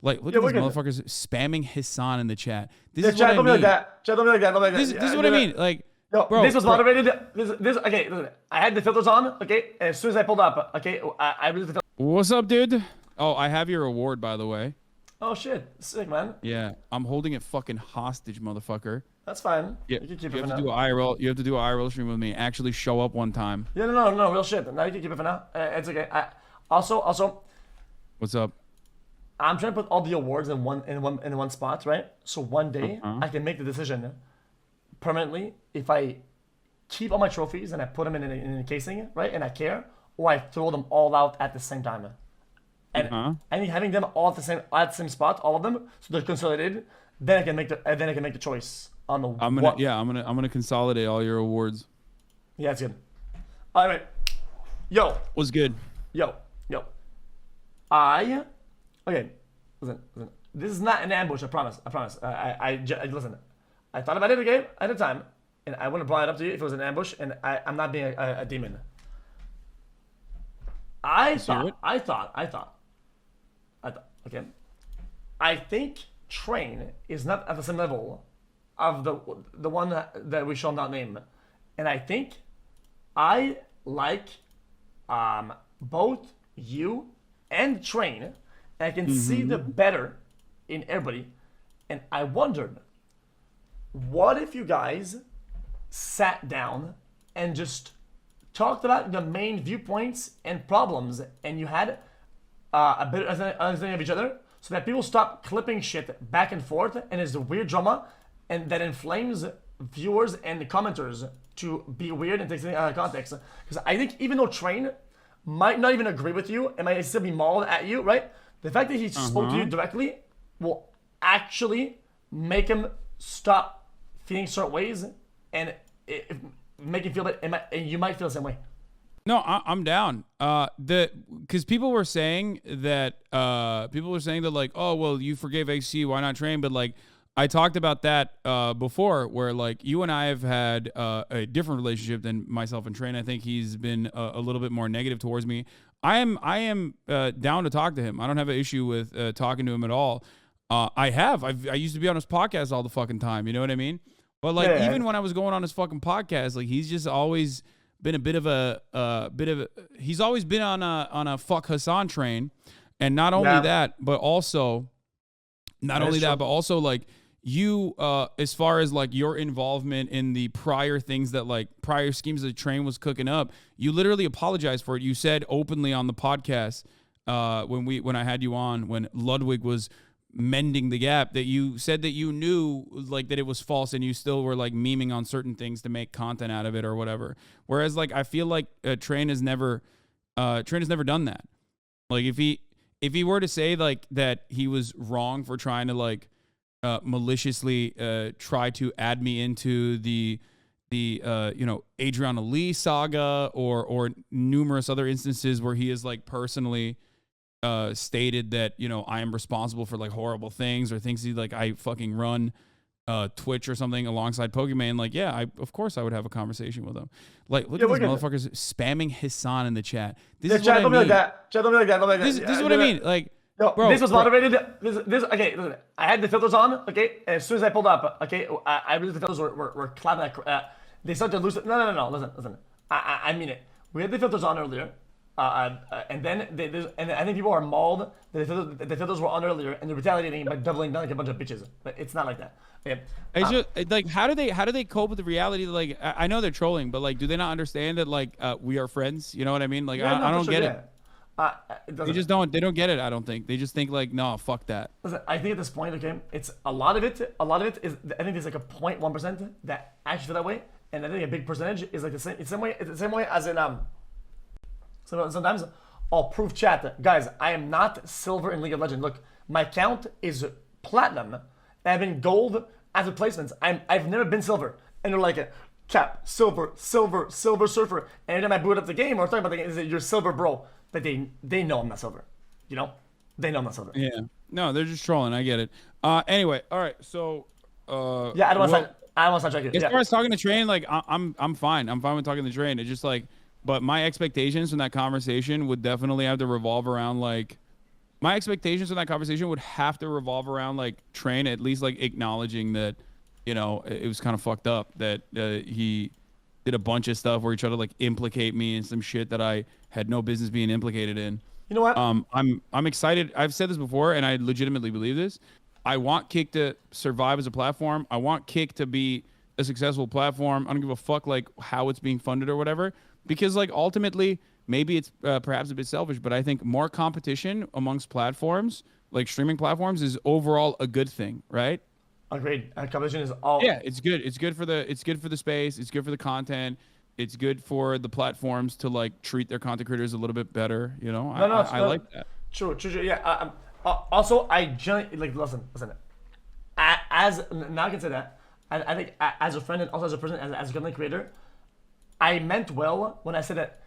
Like, look at these motherfuckers spamming Hasan in the chat. This is chat, what I mean. Chat, don't be like that. This is what I mean. Like, yo, bro, this was moderated. This okay. Listen, I had the filters on. Okay, and as soon as I pulled up, okay, I really. What's up, dude? Oh, I have your award, by the way. Oh shit, sick, man. Yeah, I'm holding it fucking hostage, motherfucker. That's fine. Yeah, you have to do an IRL. You have to do an IRL stream with me. Actually, show up one time. Yeah, no, real shit. Now you can keep it for now. It's okay. Also. What's up? I'm trying to put all the awards in one spot, right? So one day I can make the decision permanently if I keep all my trophies and I put them in a casing, right? And I care, or I throw them all out at the same time. And having them all at the same spot, all of them, so they're consolidated. Then I can make the choice on the. I'm gonna consolidate all your awards. Yeah, it's good. All right, yo. What's good? Yo. Okay, listen. This is not an ambush. I promise. I listen. I thought about it again at a time, and I wouldn't have brought it up to you if it was an ambush. And I'm not being a demon. I thought. Okay. I think Train is not at the same level of the one that we shall not name, and I think I like both you and Train. And I can see the better in everybody. And I wondered, what if you guys sat down and just talked about the main viewpoints and problems, and you had a better understanding of each other, so that people stop clipping shit back and forth, and it's a weird drama, and that inflames viewers and the commenters to be weird and take things out of context. Because I think even though Train might not even agree with you and might still be mauled at you, right? The fact that he spoke to you directly will actually make him stop feeling certain ways and make him feel that and you might feel the same way. No, I'm down. Because people were saying that like, oh well, you forgave HC, why not Train? But like, I talked about that before, where like you and I have had a different relationship than myself and Train. I think he's been a little bit more negative towards me. I am down to talk to him. I don't have an issue with talking to him at all. I used to be on his podcast all the fucking time. You know what I mean? But like even when I was going on his fucking podcast, like he's just always been he's always been on a fuck Hasan train, and not only that, but also like you, as far as like your involvement in the prior things that like prior schemes that Train was cooking up, you literally apologized for it. You said openly on the podcast when I had you on, when Ludwig was mending the gap, that you said that you knew like that it was false, and you still were like memeing on certain things to make content out of it or whatever. Whereas like I feel like Train has never done that. Like if he were to say like that he was wrong for trying to like maliciously try to add me into the Adriana Lee saga or numerous other instances where he is like personally stated that I am responsible for like horrible things, or thinks like I fucking run Twitch or something alongside Pokemon. Like of course I would have a conversation with him. Like look at these motherfuckers spamming Hasan in the chat. This is what I mean. This is what I mean. Like. No, bro, this was moderated. Okay, listen, I had the filters on. Okay, and as soon as I pulled up, okay, I realized the filters were clapping. They started to lose it. No. Listen. I mean it. We had the filters on earlier, and then and I think people are mauled. The filters were on earlier, and they're retaliating by doubling down like a bunch of bitches. But it's not like that. Okay. It's just like how do they cope with the reality that like I know they're trolling, but like do they not understand that like we are friends? You know what I mean? Like I don't get it. They just don't. They don't get it. I don't think. They just think like, no, fuck that. Listen, I think at this point, okay, it's a lot of it is. I think there's like a 0.1% that actually feel that way, and I think a big percentage is like the same. It's the same way as in So sometimes I'll prove chat, guys. I am not silver in League of Legends. Look, my count is platinum, and I've been gold as replacements. I've never been silver, and they're like. Cap, silver surfer. And every time I boot up the game or talking about the game, is that you're silver, bro. But they know I'm not silver. They know I'm not silver. Yeah. No, they're just trolling. I get it. Anyway, all right. So. Yeah, I don't want to start checking. As far as talking to Train, like I'm fine. I'm fine with talking to Train. It's just like, but my expectations from that conversation would definitely have to revolve around like, my expectations in that conversation would have to revolve around like Train at least like acknowledging that, it was kind of fucked up that he did a bunch of stuff where he tried to like implicate me in some shit that I had no business being implicated in. You know what? I'm excited. I've said this before, and I legitimately believe this. I want Kick to survive as a platform. I want Kick to be a successful platform. I don't give a fuck like how it's being funded or whatever, because like ultimately, maybe it's perhaps a bit selfish, but I think more competition amongst platforms, like streaming platforms, is overall a good thing, right? Agreed. Competition is all. Yeah, it's good. It's good for the space. It's good for the content. It's good for the platforms to like treat their content creators a little bit better. I like that. True. Yeah. Also, I generally like listen. As now I can say that. I think as a friend and also as a person, as a content creator, I meant well when I said that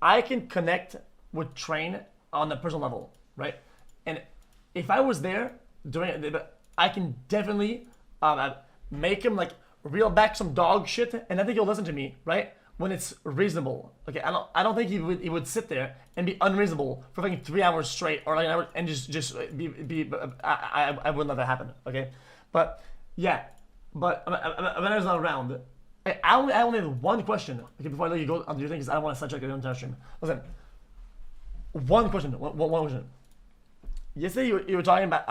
I can connect with Train on a personal level, right? And if I was there during it, I can definitely make him like reel back some dog shit, and I think he'll listen to me, right? When it's reasonable. Okay, I don't think he would sit there and be unreasonable for fucking 3 hours straight or like an hour and just be I wouldn't let that happen. Okay, but yeah, but when I was not around, I only have one question. Okay, before I let you go on your thing, because I don't want to sidetrack your entire stream. Listen, one question. Yesterday you were talking about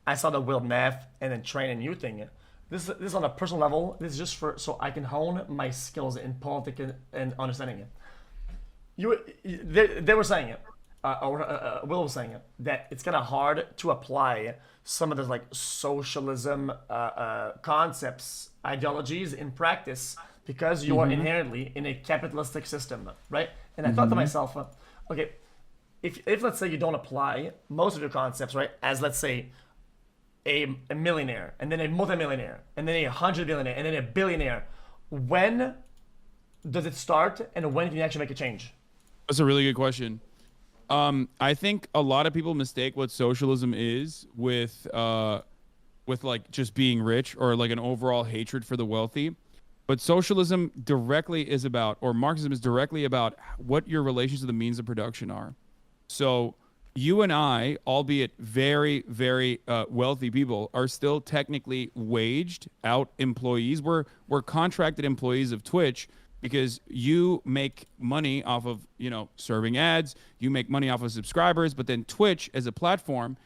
I saw the Will Neff and then Train and you thing. This is on a personal level. This is just so I can hone my skills in politics and understanding it. They were saying it, or Will was saying it, that it's kind of hard to apply some of the like socialism concepts, ideologies in practice because you are inherently in a capitalistic system, right? And I thought to myself, okay, if let's say you don't apply most of your concepts, right, as let's say a millionaire, and then a multimillionaire, and then 100 billionaire, and then a billionaire, when does it start, and when can you actually make a change? That's a really good question. I think a lot of people mistake what socialism is with like just being rich or like an overall hatred for the wealthy. But socialism directly is about, or Marxism is directly about what your relations to the means of production are. So you and I, albeit very, very wealthy people, are still technically waged out employees. We're contracted employees of Twitch because you make money off of, serving ads. You make money off of subscribers. But then Twitch as a platform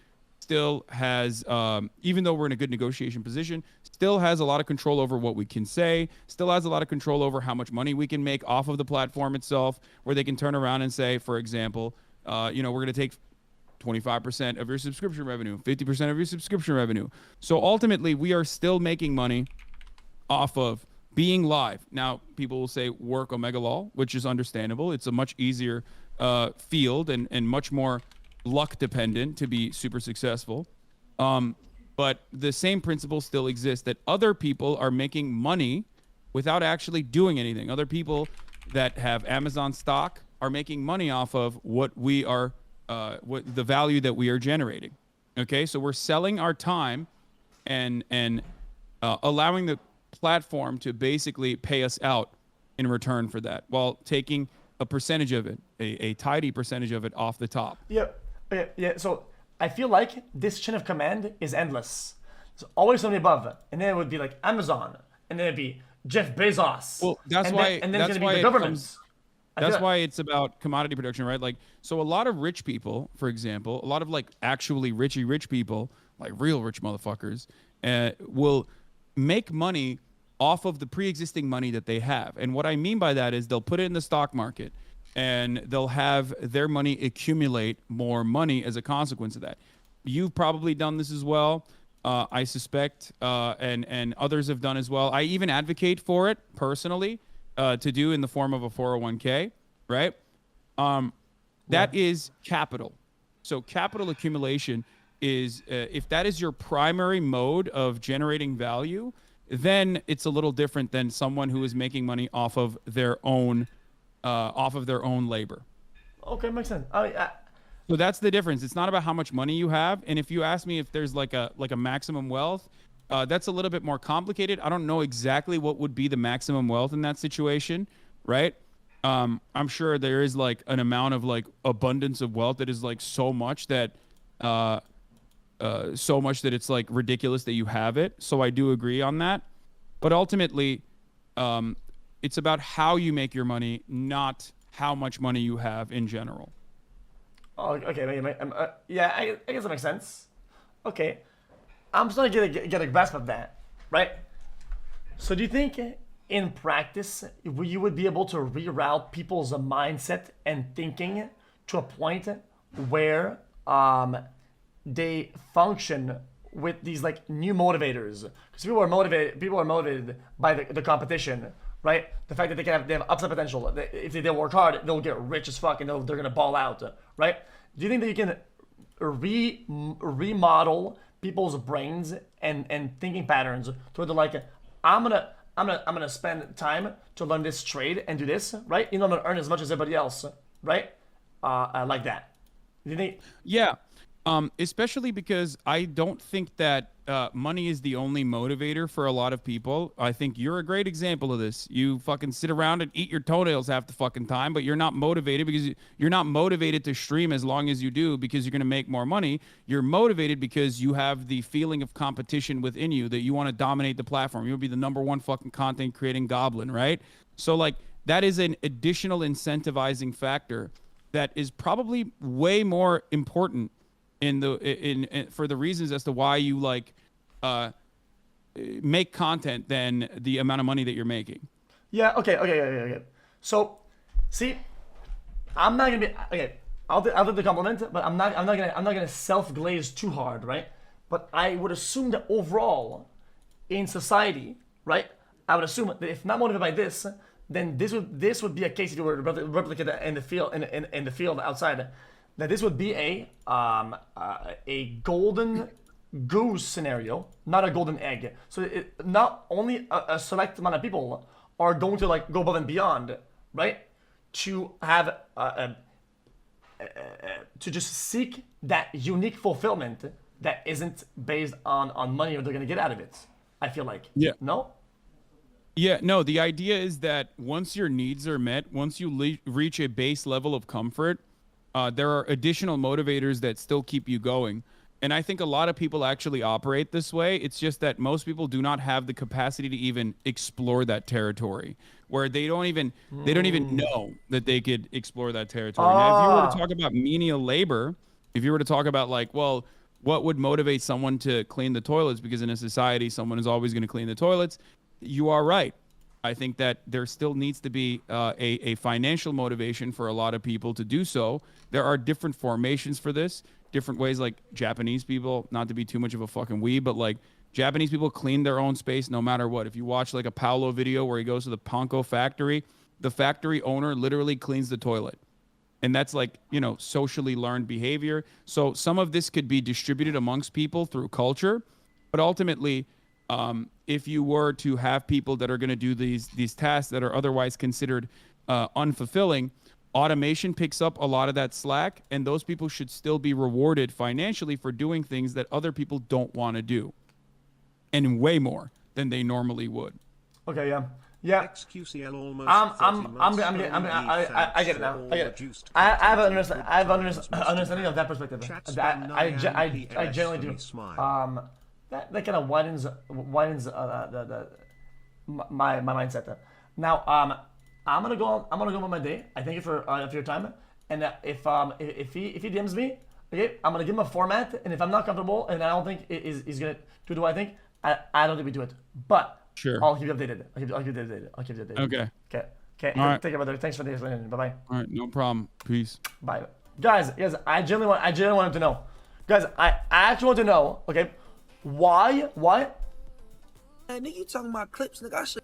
still has, even though we're in a good negotiation position, still has a lot of control over what we can say, still has a lot of control over how much money we can make off of the platform itself, where they can turn around and say, for example, we're going to take 25% of your subscription revenue, 50% of your subscription revenue. So ultimately, we are still making money off of being live. Now, people will say work Omega Law, which is understandable. It's a much easier field and much more luck dependent to be super successful. But the same principle still exists, that other people are making money without actually doing anything. Other people that have Amazon stock are making money off of what we are what the value that we are generating. Okay, so we're selling our time and allowing the platform to basically pay us out in return for that, while taking a percentage of it, a tidy percentage of it off the top. Yeah. So I feel like this chain of command is endless. There's always somebody above, and then it would be like Amazon, and then it'd be Jeff Bezos. Well, that's why. And then it's gonna be the government. That's why it's about commodity production, right? Like, so a lot of rich people, for example, a lot of like actually rich people, like real rich motherfuckers, will make money off of the pre-existing money that they have. And what I mean by that is they'll put it in the stock market and they'll have their money accumulate more money as a consequence of that. You've probably done this as well. I suspect, and others have done as well. I even advocate for it personally. To do in the form of a 401k, right? That is capital. So capital accumulation is, if that is your primary mode of generating value, then it's a little different than someone who is making money off of their own labor. Okay, makes sense. So that's the difference. It's not about how much money you have. And if you ask me if there's like a maximum wealth, that's a little bit more complicated. I don't know exactly what would be the maximum wealth in that situation, right? I'm sure there is like an amount of like abundance of wealth that is like uh, so much that it's like ridiculous that you have it. So I do agree on that. But ultimately, um, it's about how you make your money, not how much money you have in general. Oh, okay, yeah, I guess that makes sense. Okay, I'm starting to get a grasp of that, right? So do you think in practice you would be able to reroute people's mindset and thinking to a point where they function with these like new motivators? Because people are motivated by the competition, right? The fact that they have upside potential. If they work hard, they'll get rich as fuck and they're gonna ball out, right? Do you think that you can remodel people's brains and thinking patterns to where they're like, I'm gonna spend time to learn this trade and do this, right? You know, I'm gonna earn as much as everybody else, right? Like that. Do you think? Yeah. Especially because I don't think that money is the only motivator for a lot of people. I think you're a great example of this. You fucking sit around and eat your toenails half the fucking time, but you're not motivated because you're not motivated to stream as long as you do because you're going to make more money. You're motivated because you have the feeling of competition within you that you want to dominate the platform. You'll be the number one fucking content creating goblin, right? So, like, that is an additional incentivizing factor that is probably way more important in for the reasons as to why you like uh make content than the amount of money that you're making. Yeah. Okay. So, see, I'm not gonna be okay. I'll do the compliment, but I'm not gonna self glaze too hard, right? But I would assume that overall, in society, right? I would assume that if not motivated by this, then this would be a case if you were to replicate that in the field in the field outside. That this would be a golden goose scenario, not a golden egg. So not only a select amount of people are going to like go above and beyond, right? To have to just seek that unique fulfillment that isn't based on money or they're gonna get out of it. I feel like. Yeah. No. Yeah, no, the idea is that once your needs are met, once you reach a base level of comfort, there are additional motivators that still keep you going. And I think a lot of people actually operate this way. It's just that most people do not have the capacity to even explore that territory, where they don't even know that they could explore that territory. Now, if you were to Ah. talk about menial labor, if you were to talk about like, well, what would motivate someone to clean the toilets? Because in a society, someone is always going to clean the toilets. You are right. I think that there still needs to be a financial motivation for a lot of people to do so. There are different formations for this, different ways. Like Japanese people, not to be too much of a fucking weeb, but like Japanese people clean their own space no matter what. If you watch like a Paolo video where he goes to the Panko factory, the factory owner literally cleans the toilet. And that's like, socially learned behavior. So some of this could be distributed amongst people through culture, but ultimately, if you were to have people that are going to do these tasks that are otherwise considered unfulfilling, automation picks up a lot of that slack, and those people should still be rewarded financially for doing things that other people don't want to do, and way more than they normally would. Okay. Yeah. Yeah. xQcl almost I get it now. I get it. I have an understanding of that perspective. I generally do. That kind of widens my mindset. Now I'm gonna go on my day. I thank you for your time. And if he DMs me, okay, I'm gonna give him a format. And if I'm not comfortable and I don't think he's gonna do what I think, I don't think we do it. But Sure. I'll keep you updated. I'll keep you updated. Okay. Okay. All right. Take care, brother. Thanks for this. Bye bye. All right. No problem. Peace. Bye. Guys, I genuinely wanted to know. Guys, I actually want to know, okay, why? Hey, nigga, you talking about clips, nigga? I should.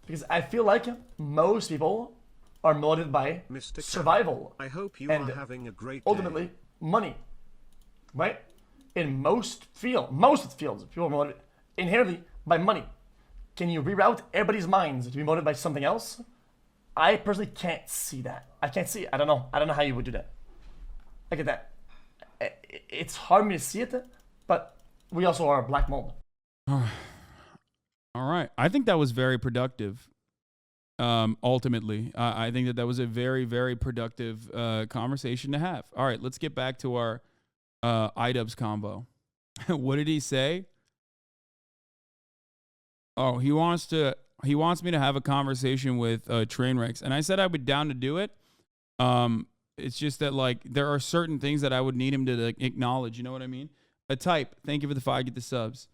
Because I feel like most people are motivated by Mr. survival. I hope you and are having a great day. ultimately money, right? In most fields, people are motivated inherently by money. Can you reroute everybody's minds to be motivated by something else? I personally can't see that. I can't see it. I don't know how you would do that. I get that. It's hard for me to see it, but we also are a black mold. All right. I think that was very productive. Ultimately, I think that was a very, very productive conversation to have. All right, let's get back to our iDubbbz combo. What did he say? Oh, he wants me to have a conversation with Trainwrecks, and I said I would down to do it. It's just that like there are certain things that I would need him to like, acknowledge. You know what I mean? A type. Thank you for the 5. Get the subs.